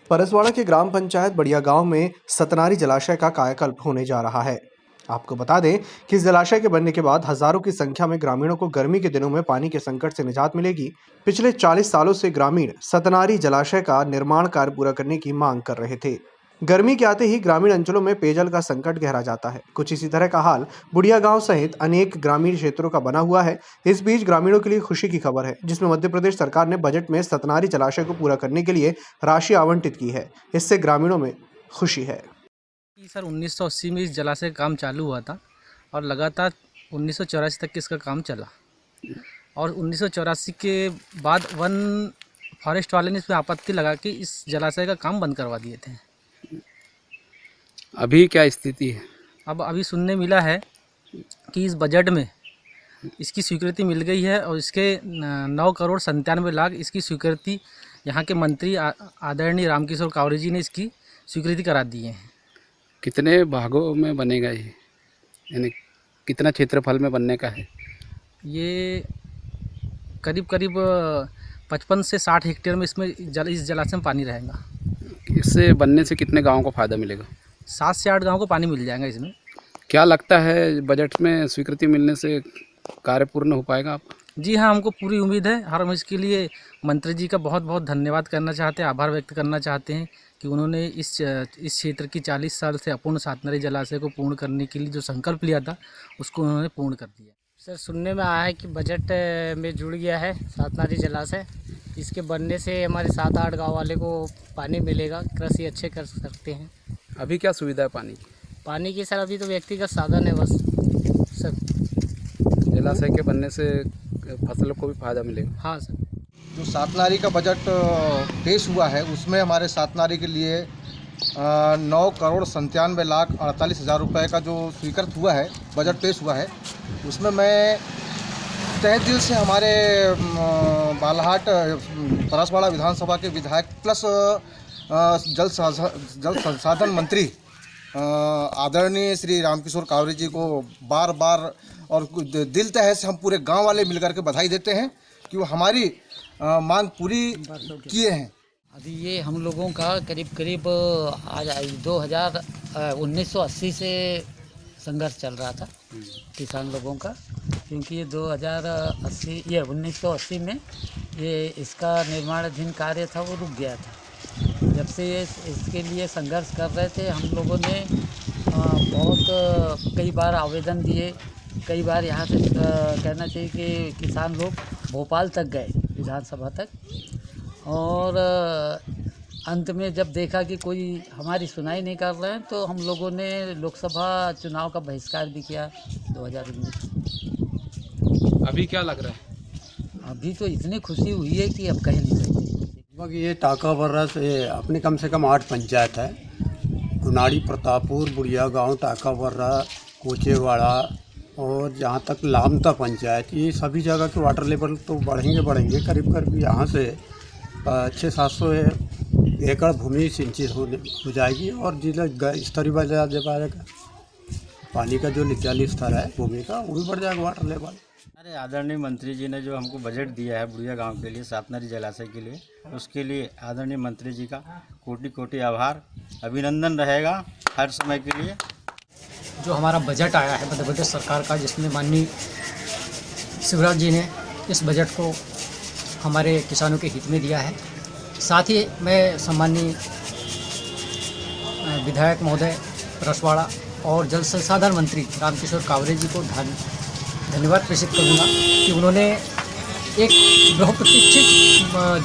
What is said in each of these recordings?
परसवाड़ा के ग्राम पंचायत बढ़िया गांव में सतनारी जलाशय का कायाकल्प होने जा रहा है। आपको बता दें कि इस जलाशय के बनने के बाद हजारों की संख्या में ग्रामीणों को गर्मी के दिनों में पानी के संकट से निजात मिलेगी। पिछले 40 सालों से ग्रामीण सतनारी जलाशय का निर्माण कार्य पूरा करने की मांग कर रहे थे। गर्मी के आते ही ग्रामीण अंचलों में पेयजल का संकट गहरा जाता है। कुछ इसी तरह का हाल बुढ़िया गांव सहित अनेक ग्रामीण क्षेत्रों का बना हुआ है। इस बीच ग्रामीणों के लिए खुशी की खबर है, जिसमें मध्य प्रदेश सरकार ने बजट में सतनारी जलाशय को पूरा करने के लिए राशि आवंटित की है। इससे ग्रामीणों में खुशी है। सर 1980 में इस जलाशय का काम चालू हुआ था और लगातार 1984 तक इसका काम चला और 1984 के बाद वन फॉरेस्ट वाले ने इस पर आपत्ति लगा के इस जलाशय का काम बंद करवा दिए थे। अभी क्या स्थिति है? अब अभी सुनने मिला है कि इस बजट में इसकी स्वीकृति मिल गई है और इसके 9,97,00,000 इसकी स्वीकृति यहाँ के मंत्री आदरणीय रामकिशोर कावरे जी ने इसकी स्वीकृति करा दी है। कितने भागों में बनेगा ये, यानी कितना क्षेत्रफल में बनने का है? ये करीब 55 से 60 हेक्टेयर में इस जलाशय में पानी रहेगा। इससे बनने से कितने गांवों को फ़ायदा मिलेगा? 7 से 8 गाँव को पानी मिल जाएगा इसमें। क्या लगता है बजट में स्वीकृति मिलने से कार्य पूर्ण हो पाएगा आप? जी हाँ, हमको पूरी उम्मीद है। हम इसके लिए मंत्री जी का बहुत बहुत धन्यवाद करना चाहते हैं, आभार व्यक्त करना चाहते हैं कि उन्होंने इस क्षेत्र की 40 साल से अपूर्ण सतनारी जलाशय को पूर्ण करने के लिए जो संकल्प लिया था उसको उन्होंने पूर्ण कर दिया। सर सुनने में आया है कि बजट में जुड़ गया है सतनारी जलाशय। इसके बनने से हमारे 7-8 गाँव वाले को पानी मिलेगा, कृषि अच्छे कर सकते हैं। अभी क्या सुविधा है पानी की? पानी की सर अभी तो व्यक्तिगत साधन है बस सर। जलाशय के बनने से फसलों को भी फायदा मिलेगा। हाँ सर। जो सतनारी का बजट पेश हुआ है उसमें हमारे सतनारी के लिए 9,97,48,00,000 रुपये का जो स्वीकृत हुआ है, बजट पेश हुआ है, उसमें मैं तहे दिल से हमारे बालाहाट परसवाड़ा विधानसभा के विधायक प्लस जल संसाधन मंत्री आदरणीय श्री रामकिशोर कावरे जी को बार बार और दिल तहे से हम पूरे गांव वाले मिलकर के बधाई देते हैं कि वो हमारी मांग पूरी किए हैं। अभी ये हम लोगों का करीब आज 1980 से संघर्ष चल रहा था किसान लोगों का, क्योंकि ये 1980 में ये इसका निर्माणाधीन कार्य था वो रुक गया था। जब से ये इसके लिए संघर्ष कर रहे थे, हम लोगों ने कई बार आवेदन दिए, कई बार यहाँ से कहना चाहिए कि किसान लोग भोपाल तक गए, विधानसभा तक, और अंत में जब देखा कि कोई हमारी सुनाई नहीं कर रहे हैं तो हम लोगों ने लोकसभा चुनाव का बहिष्कार भी किया 2019। अभी क्या लग रहा है? अभी तो इतनी खुशी हुई है कि अब कह नहीं सकते। ये टाका वर्रा से अपने कम से कम 8 पंचायत है। गुनाड़ी, प्रतापपुर, बुढ़िया गांव, टाका वर्रा, कोचेवाड़ा और जहाँ तक लामता पंचायत, ये सभी जगह के वाटर लेवल तो बढ़ेंगे। करीब यहाँ से 600-700 एकड़ भूमि सिंचित हो जाएगी और जिला स्तरीय बढ़ जाएगा। पानी का जो निचली स्तर है भूमि का वो भी बढ़ जाएगा वाटर लेवल। अरे आदरणीय मंत्री जी ने जो हमको बजट दिया है बुढ़िया गांव के लिए, सतनारी जलाशय के लिए, उसके लिए आदरणीय मंत्री जी का कोटि आभार, अभिनंदन रहेगा हर समय के लिए। जो हमारा बजट आया है मध्य प्रदेश सरकार का, जिसमें माननीय शिवराज जी ने इस बजट को हमारे किसानों के हित में दिया है। साथ ही मैं सम्माननीय विधायक महोदय परसवाड़ा और जल संसाधन मंत्री रामकिशोर कावरे जी को धन्यवाद प्रेषित करूँगा कि उन्होंने एक बहुप्रतीक्षित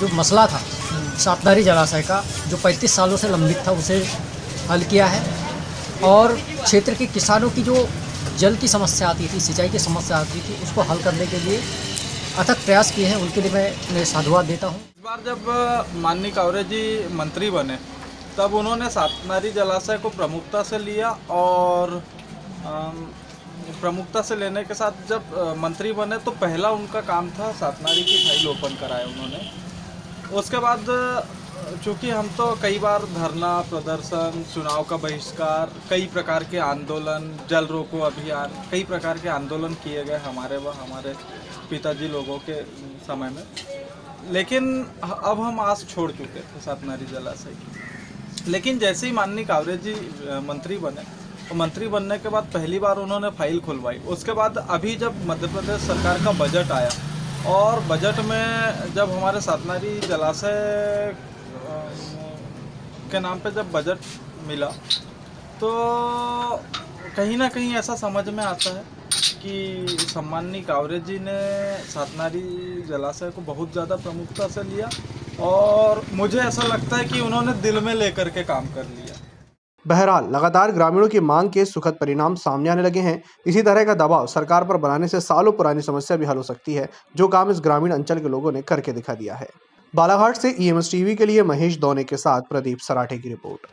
जो मसला था सतनारी जलाशय का, जो 35 सालों से लंबित था, उसे हल किया है और क्षेत्र के किसानों की जो जल की समस्या आती थी, सिंचाई की समस्या आती थी, उसको हल करने के लिए अथक प्रयास किए हैं। उनके लिए मैं साधुवाद देता हूँ। इस बार जब माननीय कावरे जी मंत्री बने तब उन्होंने सतनारी जलाशय को प्रमुखता से लिया और प्रमुखता से लेने के साथ जब मंत्री बने तो पहला उनका काम था सतनारी की फाइल ओपन कराए उन्होंने। उसके बाद चूँकि हम तो कई बार धरना प्रदर्शन, चुनाव का बहिष्कार, कई प्रकार के आंदोलन, जल रोको अभियान, कई प्रकार के आंदोलन किए गए हमारे पिताजी लोगों के समय में, लेकिन अब हम आस छोड़ चुके थे सतनारी जलाशय की। लेकिन जैसे ही माननीय कावरे जी मंत्री बने, तो मंत्री बनने के बाद पहली बार उन्होंने फाइल खुलवाई। उसके बाद अभी जब मध्य प्रदेश सरकार का बजट आया और बजट में जब हमारे सातनारी जलाशय के नाम पे जब बजट मिला, तो कहीं ना कहीं ऐसा समझ में आता है कि सम्माननीय कावरे जी ने सातनारी जलाशय को बहुत ज़्यादा प्रमुखता से लिया और मुझे ऐसा लगता है कि उन्होंने दिल में लेकर के काम कर लिया। बहरहाल लगातार ग्रामीणों की मांग के सुखद परिणाम सामने आने लगे हैं। इसी तरह का दबाव सरकार पर बनाने से सालों पुरानी समस्या भी हल हो सकती है, जो काम इस ग्रामीण अंचल के लोगों ने करके दिखा दिया है। बालाघाट से EMS टीवी के लिए महेश दौने के साथ प्रदीप सराठे की रिपोर्ट।